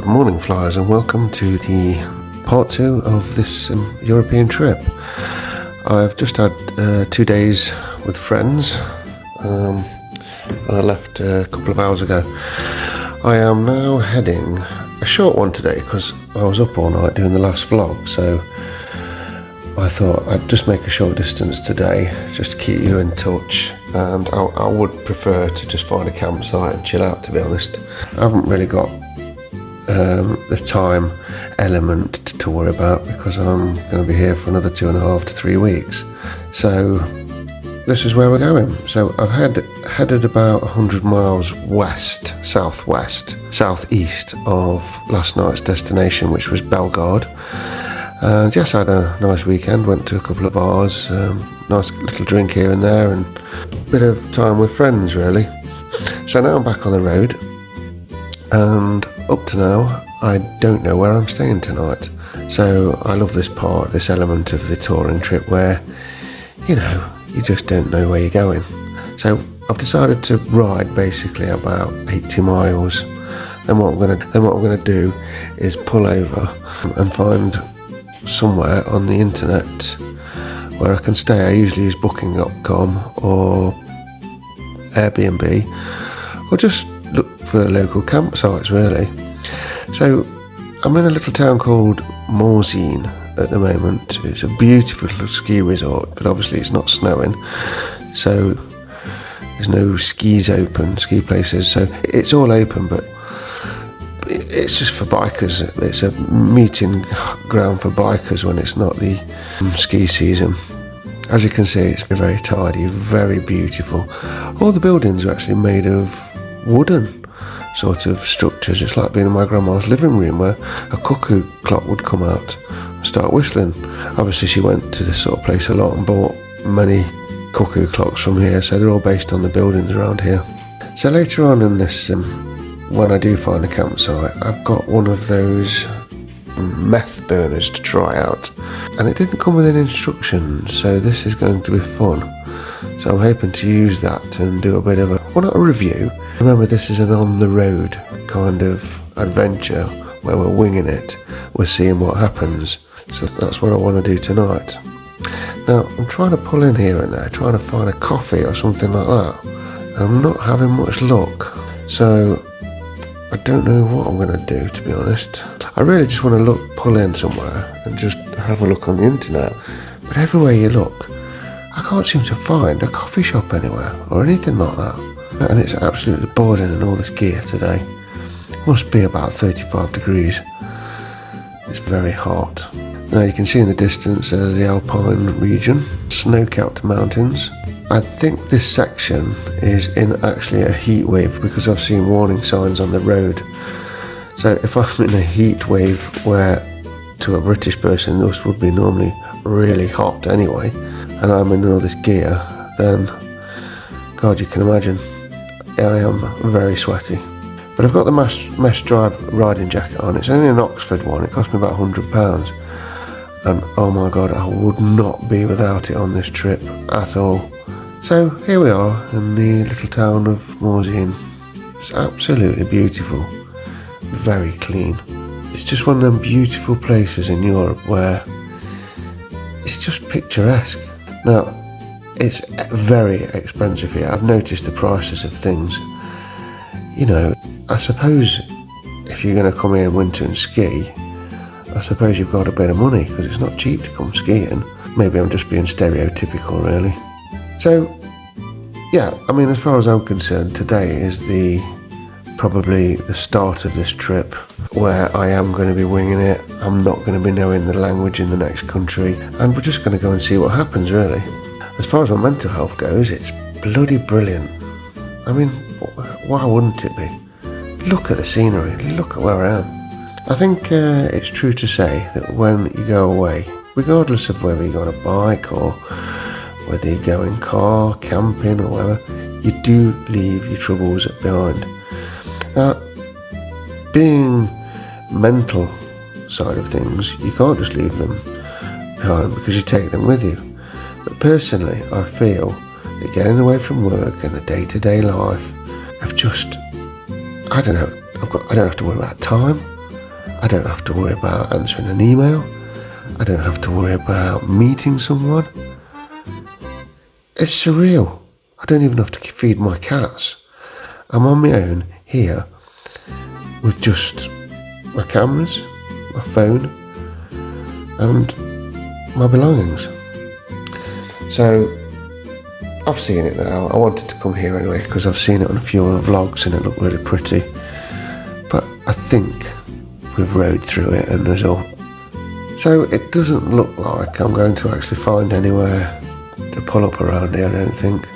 Good morning, flyers, and welcome to the part 2 of this European trip. I've just had 2 days with friends, and I left a couple of hours ago. I am now heading a short one today because I was up all night doing the last vlog, so I thought I'd just make a short distance today just to keep you in touch, and I would prefer to just find a campsite and chill out, to be honest. I haven't really got the time element to worry about because I'm going to be here for another 2.5 to 3 weeks. So this is where we're going. So I've headed about 100 miles southeast of last night's destination, which was Belgrade. And yes, I had a nice weekend, went to a couple of bars, nice little drink here and there, and a bit of time with friends really. So now I'm back on the road, and up to now I don't know where I'm staying tonight. So I love this element of the touring trip where, you know, you just don't know where you're going. So I've decided to ride basically about 80 miles. Then what I'm going to do is pull over and find somewhere on the internet where I can stay. I usually use booking.com or Airbnb, or just look for local campsites really. So I'm in a little town called Morzine at the moment. It's a beautiful little ski resort, but obviously it's not snowing, so there's no ski places, so it's all open, but it's just for bikers. It's a meeting ground for bikers when it's not the ski season. As you can see, it's very tidy, very beautiful. All the buildings are actually made of wooden sort of structures. It's like being in my grandma's living room where a cuckoo clock would come out and start whistling. Obviously she went to this sort of place a lot and bought many cuckoo clocks from here, so they're all based on the buildings around here. So later on in this, when I do find a campsite, I've got one of those meth burners to try out, and it didn't come with any instructions, so this is going to be fun. So I'm hoping to use that and do a bit of not a review. Remember, this is an on the road kind of adventure where we're winging it, we're seeing what happens. So that's what I want to do tonight. Now I'm trying to pull in here and there, trying to find a coffee or something like that, and I'm not having much luck. So I don't know what I'm going to do, to be honest. I really just want to pull in somewhere and just have a look on the internet, but everywhere you look I can't seem to find a coffee shop anywhere or anything like that, and it's absolutely boiling in all this gear today. It must be about 35 degrees. It's very hot. Now you can see in the distance there's the Alpine region, snow-capped mountains. I think this section is in actually a heat wave because I've seen warning signs on the road. So if I'm in a heat wave where to a British person this would be normally really hot anyway, and I'm in all this gear, then God, you can imagine I am very sweaty. But I've got the mesh drive riding jacket on. It's only an Oxford one, it cost me about £100, and oh my God, I would not be without it on this trip at all. So here we are in the little town of Morzine. It's absolutely beautiful, very clean. It's just one of them beautiful places in Europe where it's just picturesque. Now, it's very expensive here. I've noticed the prices of things. You know, I suppose if you're going to come here in winter and ski, I suppose you've got a bit of money because it's not cheap to come skiing. Maybe I'm just being stereotypical really. So, yeah, I mean, as far as I'm concerned, today is probably the start of this trip where I am going to be winging it. I'm not going to be knowing the language in the next country, and we're just going to go and see what happens really. As far as my mental health goes, it's bloody brilliant. I mean, why wouldn't it be? Look at the scenery, look at where I am. I think it's true to say that when you go away, regardless of whether you go on a bike or whether you go in car, camping or whatever, you do leave your troubles behind. Now, being mental side of things, you can't just leave them behind because you take them with you. But personally, I feel that getting away from work and the day-to-day life, I've just, I don't know, I don't have to worry about time. I don't have to worry about answering an email. I don't have to worry about meeting someone. It's surreal. I don't even have to feed my cats. I'm on my own here with just my cameras, my phone, and my belongings. So I've seen it now. I wanted to come here anyway because I've seen it on a few other vlogs and it looked really pretty. But I think we've rode through it and there's all. So it doesn't look like I'm going to actually find anywhere to pull up around here, I don't think.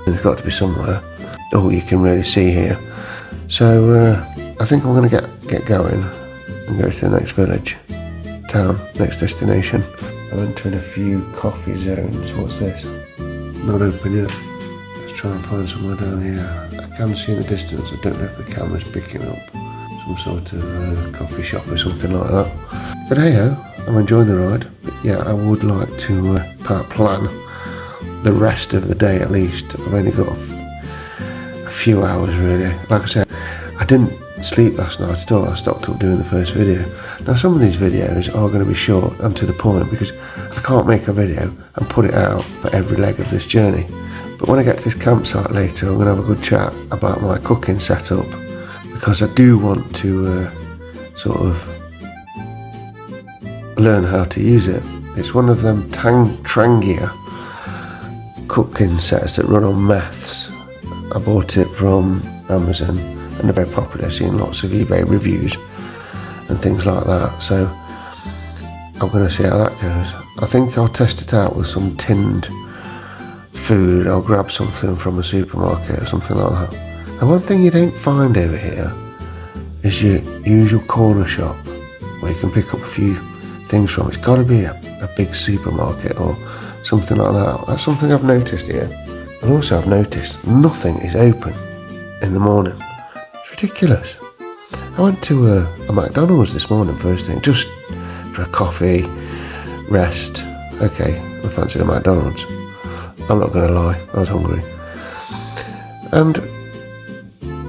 There's got to be somewhere. Oh, you can really see here. So I think I'm going to get going and go to the next village, town, next destination. I'm entering a few coffee zones. What's this? Not open yet. Let's try and find somewhere down here. I can see in the distance. I don't know if the camera's picking up some sort of coffee shop or something like that. But hey ho, I'm enjoying the ride. But yeah, I would like to plan the rest of the day at least. I've only got a few hours really. Like I said, I didn't sleep last night at all. I stopped up doing the first video. Now some of these videos are going to be short and to the point because I can't make a video and put it out for every leg of this journey. But when I get to this campsite later, I'm going to have a good chat about my cooking setup because I do want to sort of learn how to use it. It's one of them Trangia cooking sets that run on meths. I bought it from Amazon and they're very popular. I've seen lots of eBay reviews and things like that, so I'm going to see how that goes. I think I'll test it out with some tinned food. I'll grab something from a supermarket or something like that. And one thing you don't find over here is your usual corner shop where you can pick up a few things from. It's got to be a big supermarket or something like that. That's something I've noticed here. And also I've noticed nothing is open in the morning. It's ridiculous. I went to a McDonald's this morning first thing, just for a coffee, rest. Okay, I fancied a McDonald's. I'm not going to lie, I was hungry. And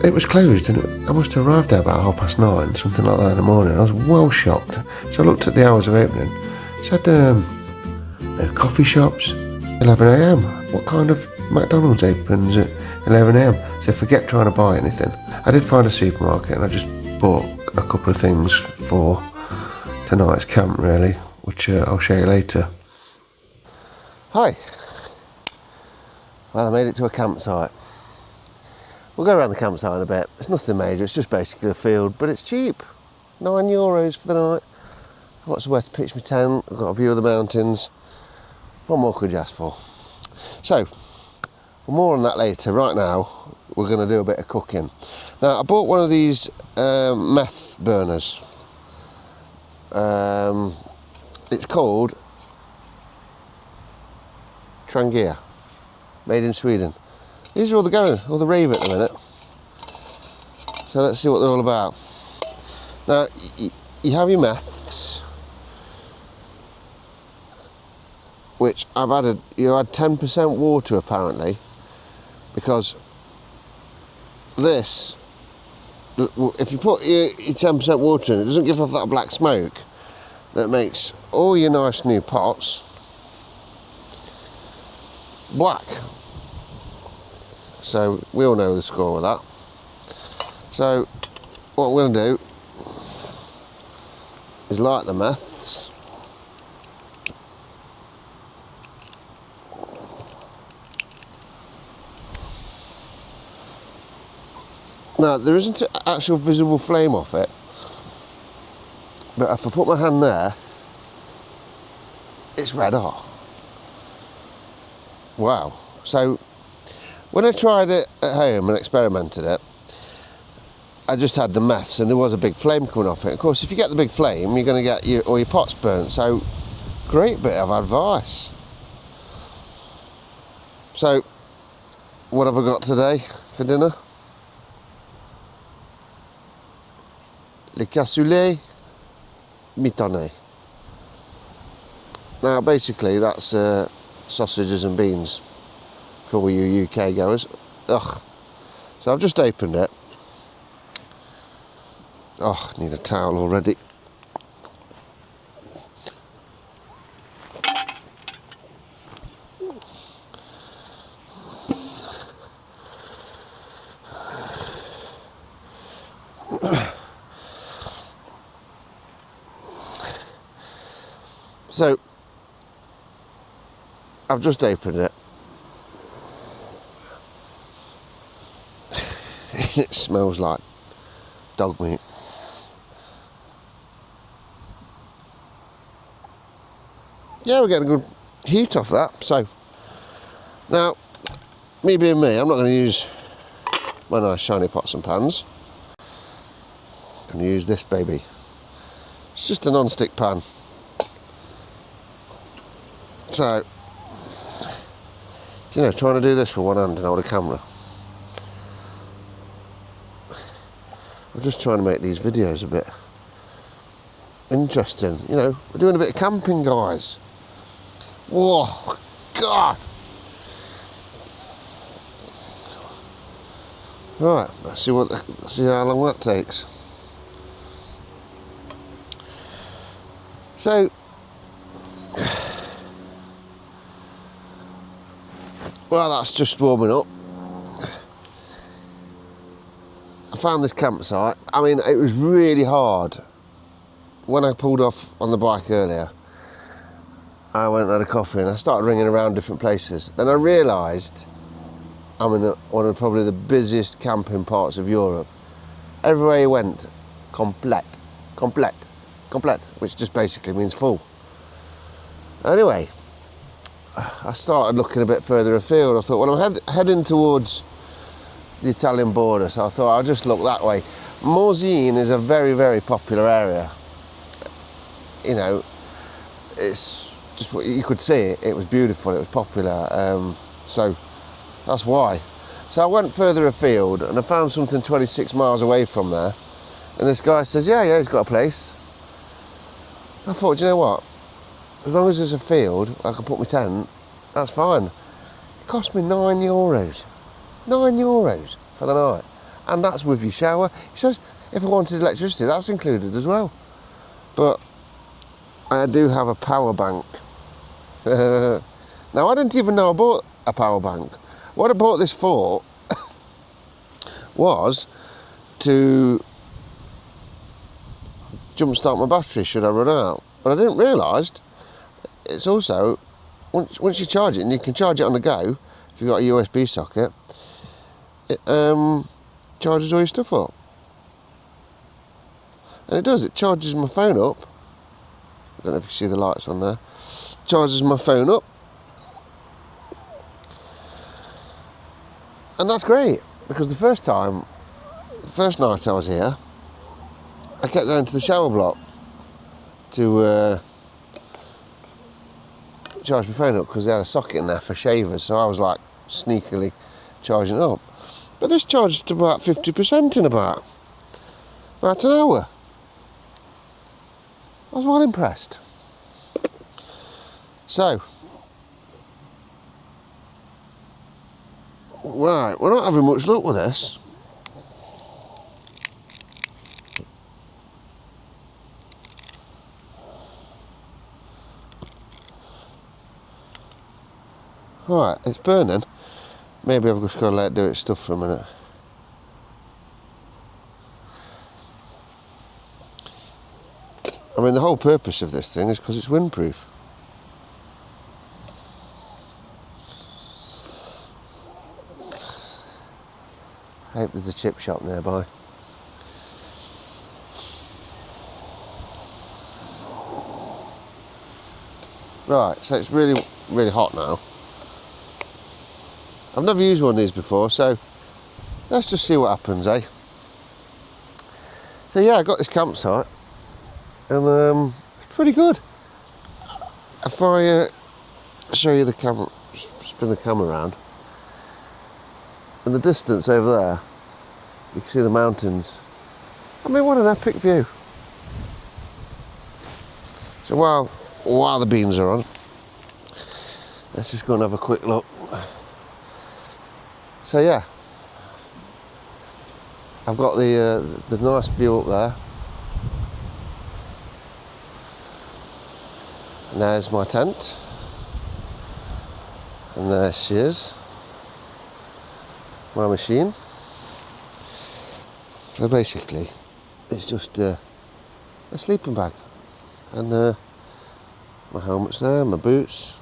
it was closed and I must have arrived there about 9:30, something like that in the morning. I was well shocked. So I looked at the hours of opening. It said no coffee shops, 11 AM. What kind of McDonald's opens at 11 AM? So forget trying to buy anything. I did find a supermarket and I just bought a couple of things for tonight's camp really, which I'll show you later. Hi. Well, I made it to a campsite. We'll go around the campsite in a bit. It's nothing major, it's just basically a field, but it's cheap. €9 for the night. I've got somewhere to pitch my tent, I've got a view of the mountains. What more could you ask for? So, more on that later. Right now, we're going to do a bit of cooking. Now, I bought one of these meth burners. It's called Trangia, made in Sweden. These are all the rave at the minute. So let's see what they're all about. Now, you have your meths, which I've added. You add 10% water apparently, because this, if you put your 10% water in, it doesn't give off that black smoke that makes all your nice new pots black. So we all know the score with that. So what we're going to do is light the meths. Now there isn't an actual visible flame off it, but if I put my hand there, it's red hot. Wow. So when I tried it at home and experimented it, I just had the meths and there was a big flame coming off it. Of course, if you get the big flame, you're going to get all your pots burnt. So, great bit of advice. So, what have I got today for dinner? Le cassoulet mitonné. Now, basically, that's sausages and beans for all you UK goers. Ugh. So I've just opened it. Oh, I need a towel already. So, I've just opened it. It smells like dog meat. Yeah, we're getting a good heat off that. So, now, me being me, I'm not going to use my nice shiny pots and pans. I'm going to use this baby. It's just a non-stick pan. So, you know, trying to do this with one hand and hold a camera. I'm just trying to make these videos a bit interesting. You know, we're doing a bit of camping, guys. Whoa, God! Right, let's see how long that takes. So, well, that's just warming up. I found this campsite. I mean, it was really hard. When I pulled off on the bike earlier, I went and had a coffee and I started ringing around different places. Then I realised I'm in one of probably the busiest camping parts of Europe. Everywhere you went, complete, which just basically means full. Anyway, I started looking a bit further afield. I thought, well, I'm heading towards the Italian border, so I thought I'll just look that way. Morzine is a very, very popular area. You know, it's just what you could see. It was beautiful, it was popular, so that's why. So I went further afield and I found something 26 miles away from there, and this guy says, yeah, he's got a place. I thought, do you know what? As long as there's a field, I can put my tent, that's fine. It cost me €9. €9 for the night. And that's with your shower. He says, if I wanted electricity, that's included as well. But I do have a power bank. Now, I didn't even know I bought a power bank. What I bought this for was to jump-start my battery should I run out. But I didn't realise it's also, once you charge it, and you can charge it on the go, if you've got a USB socket, it charges all your stuff up. And it does, it charges my phone up. I don't know if you see the lights on there. Charges my phone up. And that's great, because the first night I was here, I kept going to the shower block to charge my phone up, because they had a socket in there for shavers, so I was like sneakily charging it up. But this charged to about 50% in about an hour. I was well impressed. So, right, we're not having much luck with this. Right, it's burning. Maybe I've just got to let it do its stuff for a minute. I mean, the whole purpose of this thing is because it's windproof. I hope there's a chip shop nearby. Right, so it's really, really hot now. I've never used one of these before, so let's just see what happens, eh? So yeah, I got this campsite, and it's pretty good. If I show you the camera, spin the camera around, in the distance over there, you can see the mountains. I mean, what an epic view. So while the beans are on, let's just go and have a quick look. So yeah, I've got the nice view up there. And there's my tent. And there she is. My machine. So basically, it's just a sleeping bag. And my helmet's there, my boots,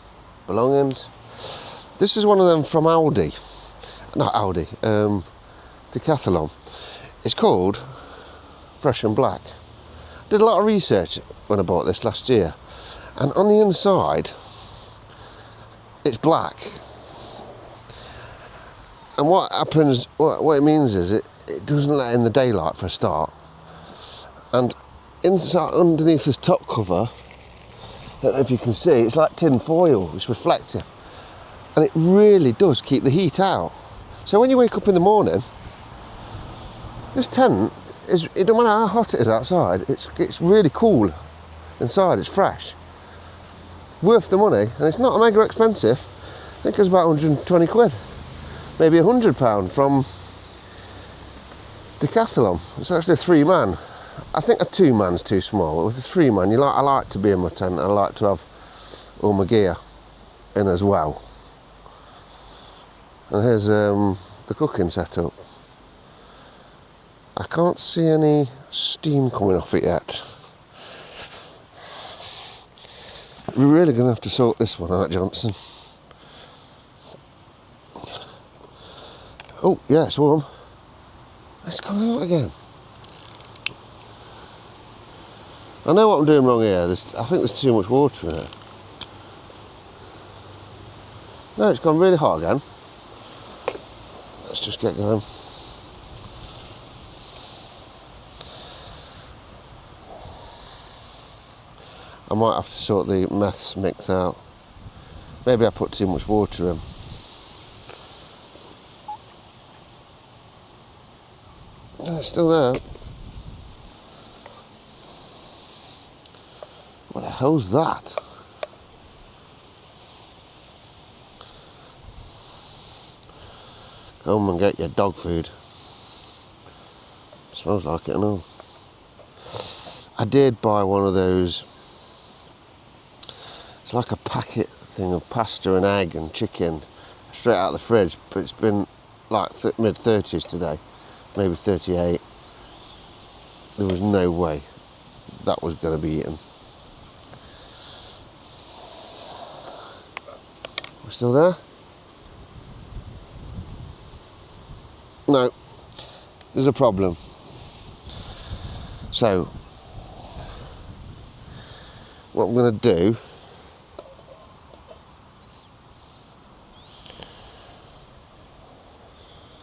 belongings. This is one of them from Decathlon. It's called Fresh and Black. Did a lot of research when I bought this last year, and on the inside it's black. And what happens, what it means is it doesn't let in the daylight for a start, and inside underneath this top cover, I don't know if you can see, it's like tin foil, it's reflective, and it really does keep the heat out. So when you wake up in the morning, this tent it don't matter how hot it is outside, it's really cool inside, it's fresh. Worth the money, and it's not mega expensive. I think it's about 120 quid. Maybe £100 from Decathlon. It's actually a 3-man. I think a 2-man's too small, but with a 3-man, I like to be in my tent, and I like to have all my gear in as well. And here's the cooking setup. I can't see any steam coming off it yet. We're really going to have to sort this one out, Johnson. Oh, yeah, it's warm. It's gone out again. I know what I'm doing wrong here. I think there's too much water in it. No, it's gone really hot again. Let's just get going. I might have to sort the meths mix out. Maybe I put too much water in. No, it's still there. What the hell's that? Come and get your dog food. Smells like it and all. I did buy one of those. It's like a packet thing of pasta and egg and chicken straight out of the fridge, but it's been like mid-30s today, maybe 38. There was no way that was going to be eaten. We're still there? No, there's a problem. So, what I'm going to do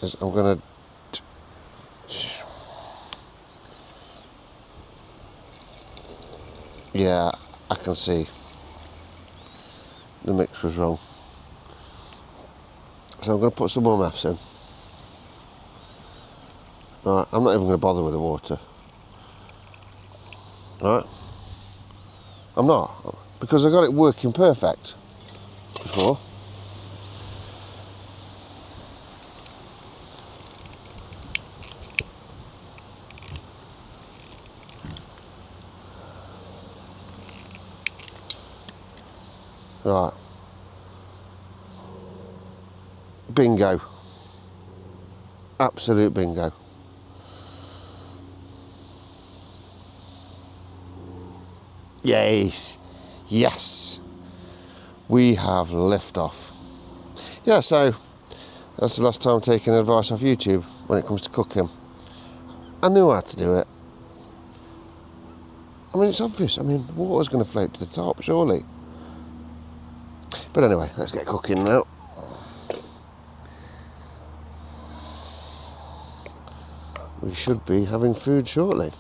is I'm going to yeah, I can see the mix was wrong. So I'm going to put some more meths in. Right, I'm not even going to bother with the water. Right, I'm not, because I got it working perfect before. Right. Bingo. Absolute bingo. Yes. Yes. We have liftoff. Yeah, so that's the last time taking advice off YouTube when it comes to cooking. I knew how to do it. I mean, it's obvious. I mean, water's going to float to the top, surely. But anyway, let's get cooking now. We should be having food shortly.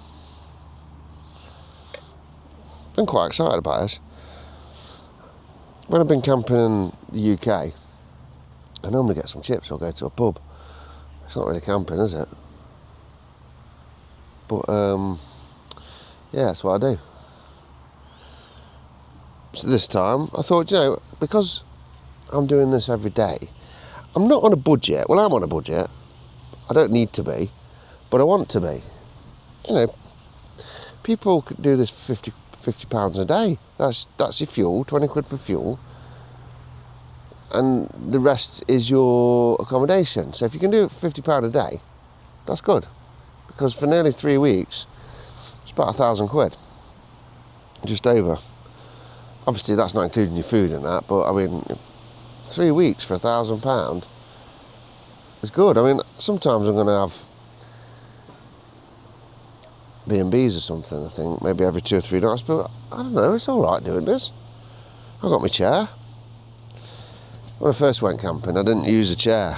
I'm quite excited about this. When I've been camping in the UK, I normally get some chips or go to a pub. It's not really camping, is it? But, yeah, that's what I do. So this time, I thought, you know, because I'm doing this every day, I'm not on a budget. Well, I'm on a budget. I don't need to be, but I want to be. You know, people could do this for £50 a day. That's your fuel, 20 quid for fuel. And the rest is your accommodation. So if you can do it for £50 a day, that's good. Because for nearly 3 weeks, it's about 1,000 quid. Just over. Obviously that's not including your food and that, but I mean, 3 weeks for £1,000 is good. I mean, sometimes I'm going to have B&Bs or something, I think, maybe every 2 or 3 nights, but I don't know, it's alright doing this. I've got my chair. When I first went camping, I didn't use a chair,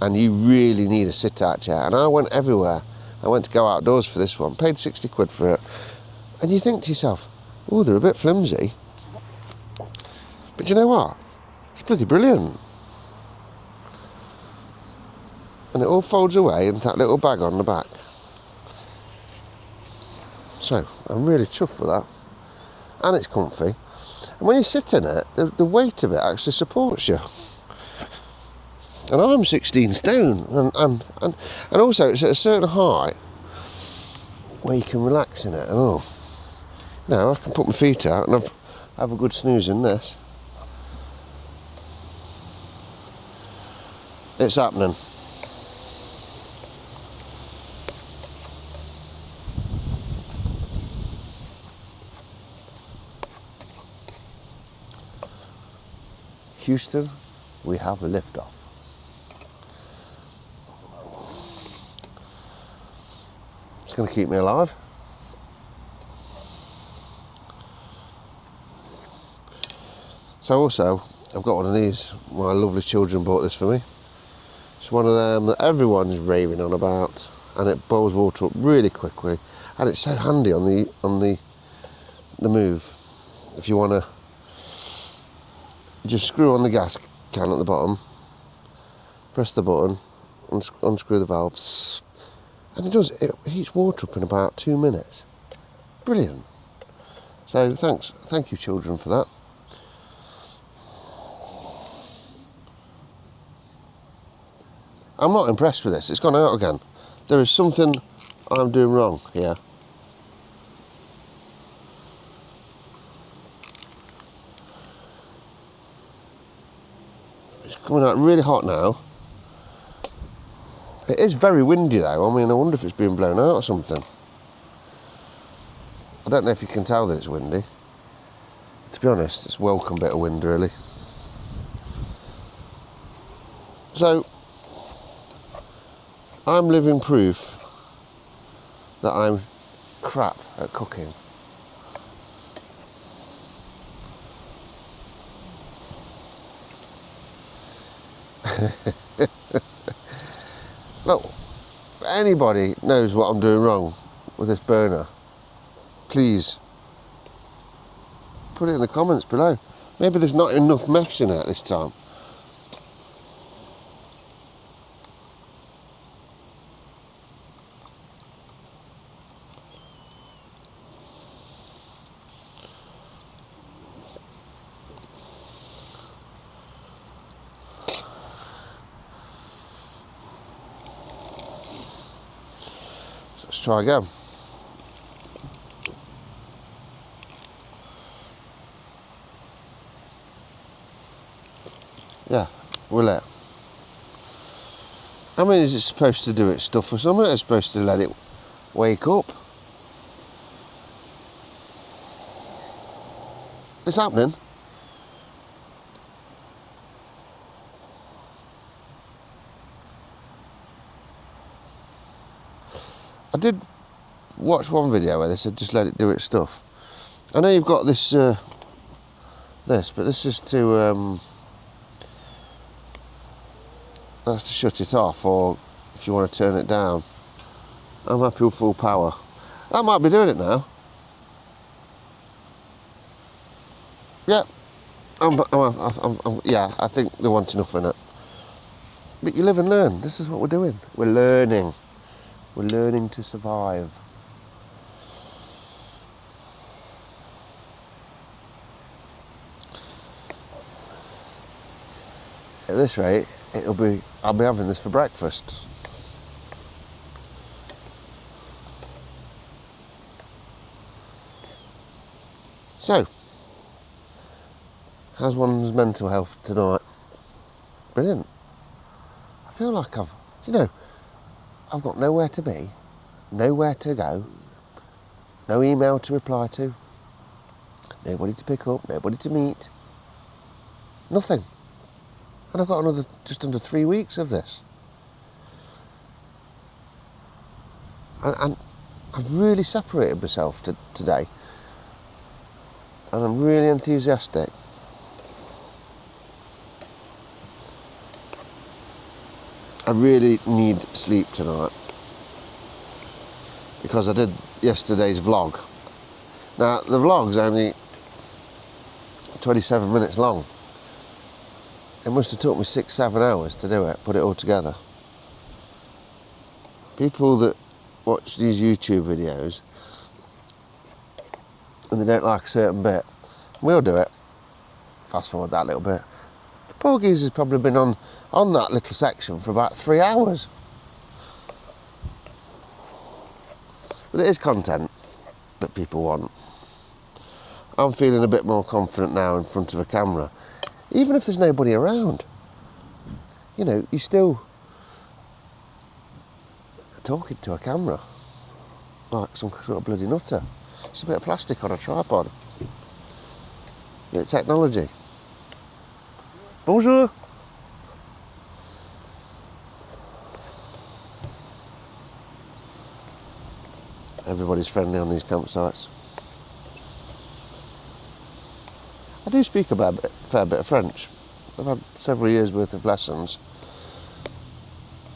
and you really need a sit-out chair, and I went everywhere. I went to go outdoors for this one, paid 60 quid for it, and you think to yourself, oh, they're a bit flimsy, but you know what, it's bloody brilliant. And it all folds away in that little bag on the back. So, I'm really chuffed for that, and it's comfy. And when you sit in it, the weight of it actually supports you. And I'm 16 stone, and also it's at a certain height where you can relax in it. And now I can put my feet out and have a good snooze in this. It's happening. Houston, we have a liftoff. It's going to keep me alive. So also, I've got one of these. My lovely children bought this for me. It's one of them that everyone's raving on about, and it boils water up really quickly, and it's so handy on the move. If you want to just screw on the gas can at the bottom, press the button, unscrew the valves, and it heats water up in about 2 minutes. Brilliant. So thank you children for that. I'm not impressed with this. It's gone out again. There is something I'm doing wrong here. It's coming out really hot now. It is very windy though. I mean, I wonder if it's being blown out or something. I don't know if you can tell that it's windy. To be honest, it's a welcome bit of wind really. So, I'm living proof that I'm crap at cooking. Look, anybody knows what I'm doing wrong with this burner, please put it in the comments below. Maybe there's not enough meths in it this time. Let's try again. Yeah, will it? I mean, is it supposed to do its stuff or something? It's supposed to let it wake up. It's happening. I did watch one video where they said just let it do its stuff. I know you've got this, but this is to that's to shut it off, or if you want to turn it down. I'm happy with full power. That might be doing it now. Yeah, yeah, I think they want enough in it. But you live and learn. This is what we're doing. We're learning. We're learning to survive. At this rate, I'll be having this for breakfast. So, how's one's mental health tonight? Brilliant. I feel like I've got nowhere to be, nowhere to go, no email to reply to, nobody to pick up, nobody to meet, nothing. And I've got another just under 3 weeks of this. And I've really separated myself today. And I'm really enthusiastic. I really need sleep tonight. Because I did yesterday's vlog. Now, the vlog's only 27 minutes long. It must have took me 6-7 hours to do it, put it all together. People that watch these YouTube videos and they don't like a certain bit, we'll do it. Fast forward that little bit. The poor geezer's probably been on that little section for about 3 hours. But it is content that people want. I'm feeling a bit more confident now in front of a camera. Even if there's nobody around. You know, you're still talking to a camera. Like some sort of bloody nutter. It's a bit of plastic on a tripod. Bit of technology. Bonjour. Everybody's friendly on these campsites. I do speak a fair bit of French. I've had several years worth of lessons.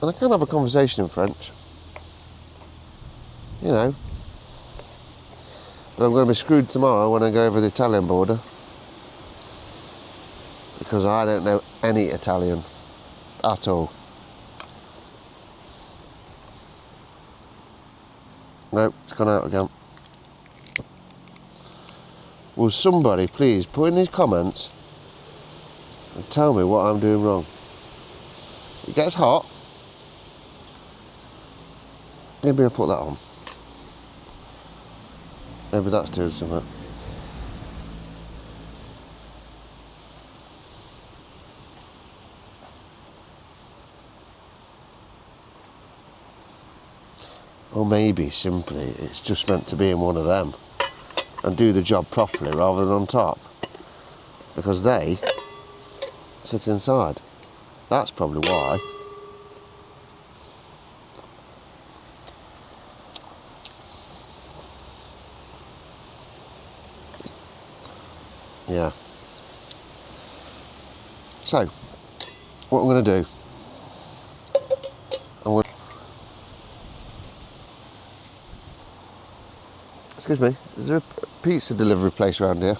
And I can have a conversation in French. You know. But I'm going to be screwed tomorrow when I go over the Italian border. Because I don't know any Italian at all. Nope, it's gone out again. Will somebody please put in these comments and tell me what I'm doing wrong? It gets hot. Maybe I'll put that on. Maybe that's doing something. Or maybe simply it's just meant to be in one of them and do the job properly rather than on top, because they sit inside. That's probably why. Yeah. So, what I'm going to do, excuse me, is there a pizza delivery place around here?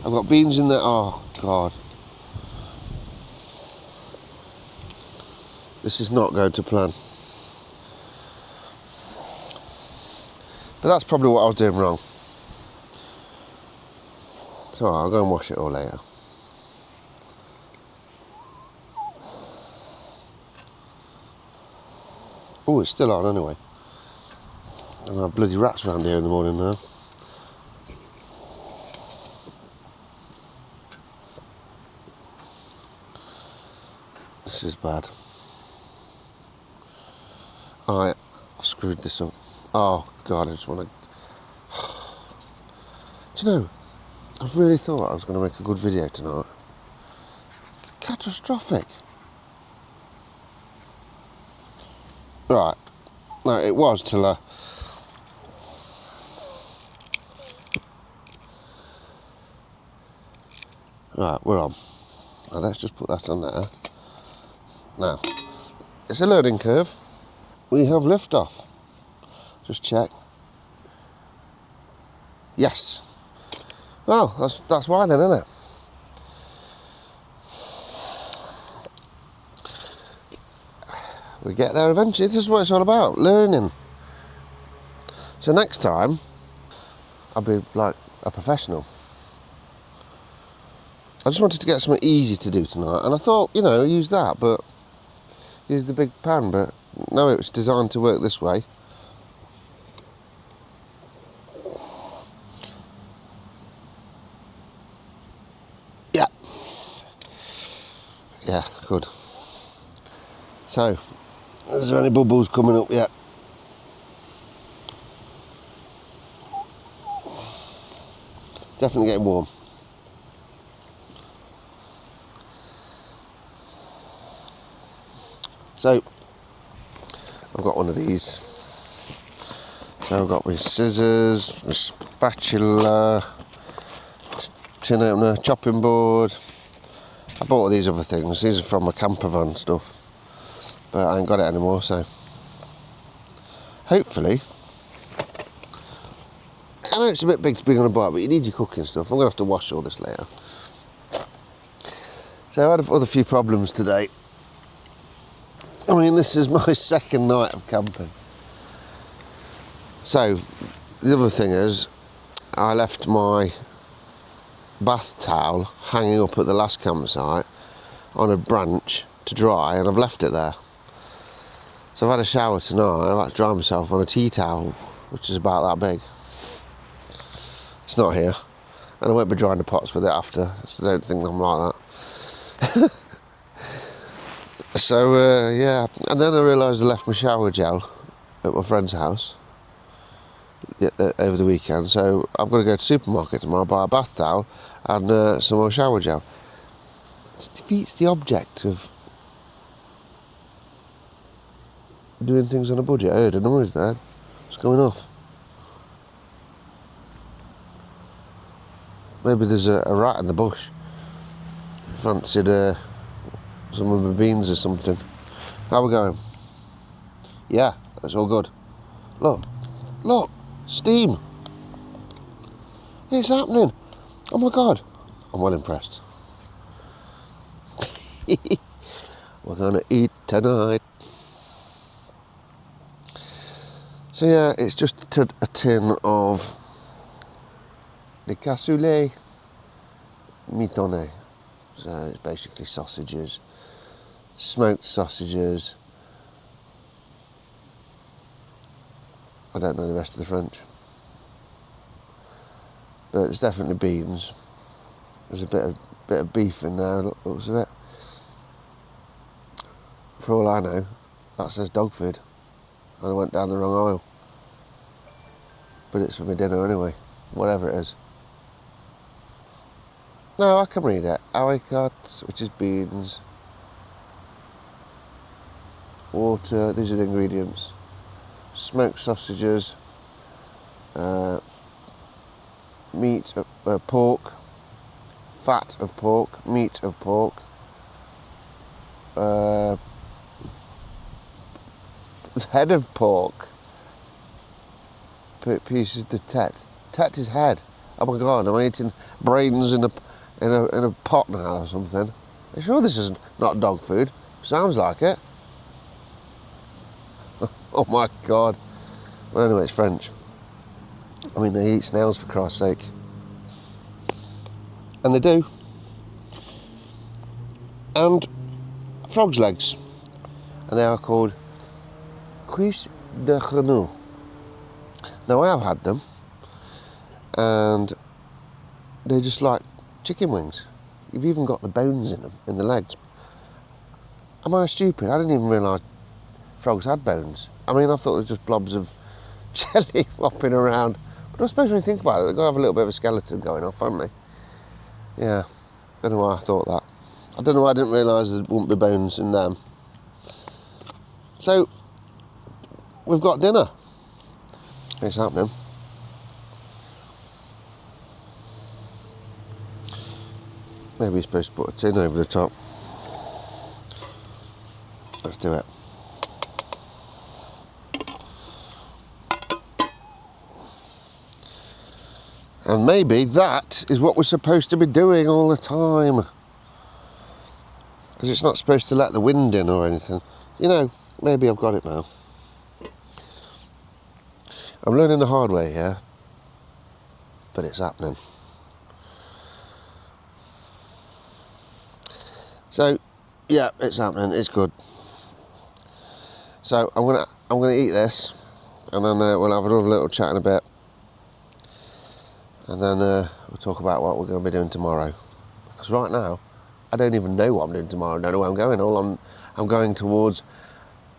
I've got beans in there. Oh, God. This is not going to plan. But that's probably what I was doing wrong. So I'll go and wash it all later. Oh, it's still on anyway. And I have bloody rats around here in the morning now. This is bad. I've screwed this up. Oh God, I just want to... Do you know, I've really thought I was going to make a good video tonight. Catastrophic. Right. No, it was till Right, we're on. Now let's just put that on there. Now, it's a learning curve. We have liftoff. Just check. Yes. Well, that's why then, isn't it? We get there eventually. This is what it's all about, learning. So next time, I'll be like a professional. I just wanted to get something easy to do tonight, and I thought, you know, use that, but use the big pan, but no, it was designed to work this way. Yeah, good. So, is there any bubbles coming up yet? Definitely getting warm. So, I've got one of these. So I've got my scissors, my spatula, tin opener, chopping board. I bought all these other things. These are from my camper van stuff. But I ain't got it anymore, so hopefully. I know it's a bit big to bring on a bike, but you need your cooking stuff. I'm going to have to wash all this later. So I had other few problems today. I mean, this is my second night of camping. So, the other thing is, I left my bath towel hanging up at the last campsite on a branch to dry, and I've left it there. So I've had a shower tonight, I've had to dry myself on a tea towel, which is about that big. It's not here, and I won't be drying the pots with it after, so I don't think I'm like that. So, yeah, and then I realised I left my shower gel at my friend's house over the weekend, so I've got to go to the supermarket tomorrow, buy a bath towel and some more shower gel. It defeats the object of doing things on a budget. I heard a noise there. It's going off. Maybe there's a rat in the bush. Fancied some of my beans or something. How we going? Yeah, that's all good. Look, steam. It's happening. Oh my God. I'm well impressed. We're gonna eat tonight. So yeah, it's just a tin of the cassoulet mitonné. So it's basically sausages, smoked sausages. I don't know the rest of the French, but it's definitely beans. There's a bit of beef in there, looks of it. For all I know, that says dog food, and I went down the wrong aisle. But it's for my dinner anyway, whatever it is. No, I can read it. Haricots, which is beans. Water, these are the ingredients. Smoked sausages. Meat, pork. Fat of pork. Meat of pork. Head of pork. Pieces de tête. Tête is head. Oh my God, I'm eating brains in a pot now or something. Are you sure this is not dog food? Sounds like it. Oh my God. Well, anyway, it's French. I mean, they eat snails for Christ's sake. And they do. And frog's legs. And they are called cuisses de grenouille. Now, I have had them. And they're just like chicken wings. You've even got the bones in them, in the legs. Am I stupid? I didn't even realise frogs had bones. I mean, I thought it was just blobs of jelly flopping around. But I suppose when you think about it, they've got to have a little bit of a skeleton going off, haven't they? Yeah, I don't know why I thought that. I don't know why I didn't realise there wouldn't be bones in them. So, we've got dinner. It's happening. Maybe you're supposed to put a tin over the top. Let's do it. And maybe that is what we're supposed to be doing all the time. Because it's not supposed to let the wind in or anything. You know, maybe I've got it now. I'm learning the hard way here. But it's happening. So, yeah, it's happening. It's good. So I'm gonna eat this, and then we'll have another little chat in a bit, and then we'll talk about what we're going to be doing tomorrow. Because right now, I don't even know what I'm doing tomorrow. I don't know where I'm going. I'm going towards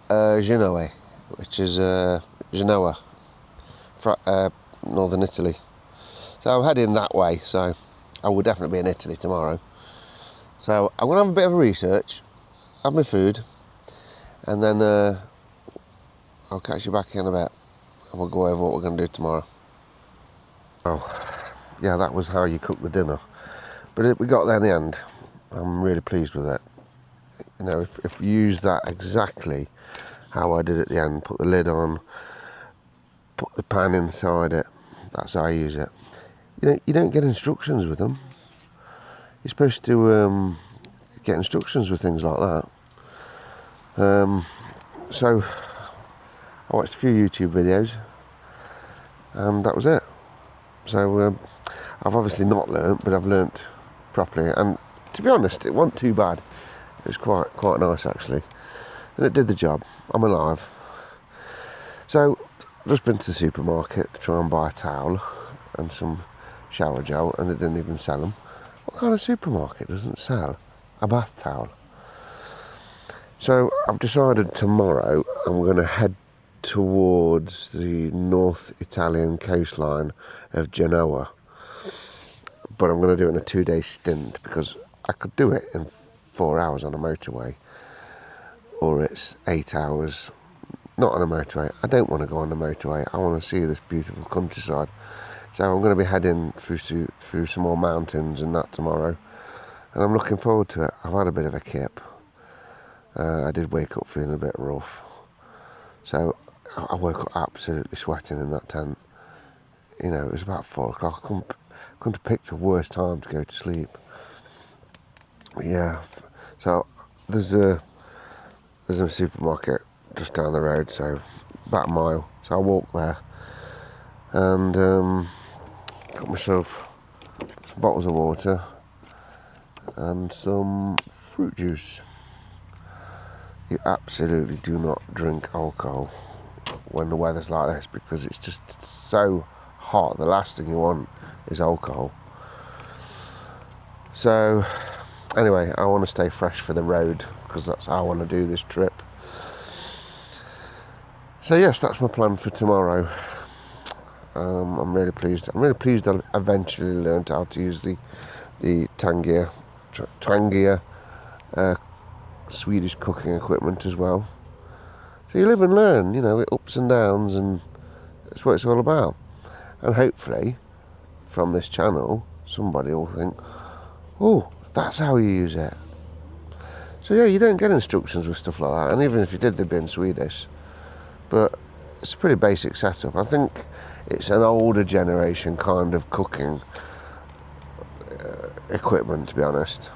Genoa, which is Genoa, northern Italy. So I'm heading that way. So I will definitely be in Italy tomorrow. So I'm gonna have a bit of a research, have my food, and then I'll catch you back in a bit, and we'll go over what we're going to do tomorrow. Oh, yeah, that was how you cook the dinner. But we got there in the end. I'm really pleased with it. You know, if you use that exactly how I did at the end, put the lid on, put the pan inside it, that's how I use it. You don't get instructions with them. You're supposed to get instructions with things like that. So I watched a few YouTube videos, and that was it. So I've obviously not learnt, but I've learnt properly. And to be honest, it wasn't too bad. It was quite nice actually, and it did the job. I'm alive. So I've just been to the supermarket to try and buy a towel and some shower gel, and they didn't even sell them. What kind of supermarket doesn't sell a bath towel? So I've decided tomorrow I'm going to head towards the North Italian coastline of Genoa, but I'm going to do it in a 2-day stint because I could do it in 4 hours on a motorway, or it's 8 hours not on a motorway. I don't want to go on the motorway. I want to see this beautiful countryside. So I'm going to be heading through some more mountains and that tomorrow, and I'm looking forward to it. I've had a bit of a kip. I did wake up feeling a bit rough, so I woke up absolutely sweating in that tent. You know, it was about 4 o'clock. I couldn't have picked a worse time to go to sleep. But yeah, so there's a supermarket just down the road, so about a mile. So I walked there and got myself some bottles of water and some fruit juice. You absolutely do not drink alcohol when the weather's like this because it's just so hot. The last thing you want is alcohol. So anyway, I want to stay fresh for the road because that's how I want to do this trip. So yes, that's my plan for tomorrow. I'm really pleased. I eventually learned how to use the Trangia Swedish cooking equipment as well. So you live and learn, you know, ups and downs, and that's what it's all about. And hopefully, from this channel, somebody will think, oh, that's how you use it. So yeah, you don't get instructions with stuff like that, and even if you did, they'd be in Swedish. But it's a pretty basic setup. I think it's an older generation kind of cooking equipment, to be honest.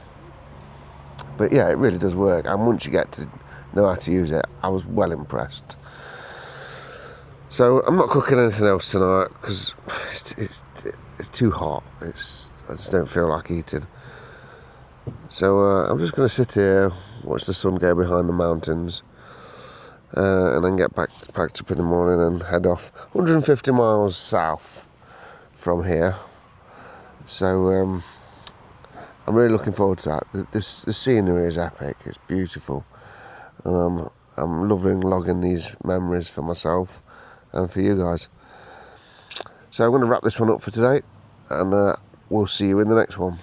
But yeah, it really does work, and once you get to know how to use it, I was well impressed. So I'm not cooking anything else tonight because it's too hot. I just don't feel like eating. So I'm just going to sit here, watch the sun go behind the mountains, and then get packed up in the morning and head off 150 miles south from here. So I'm really looking forward to that. The scenery is epic. It's beautiful, and I'm loving logging these memories for myself and for you guys. So I'm going to wrap this one up for today, and we'll see you in the next one.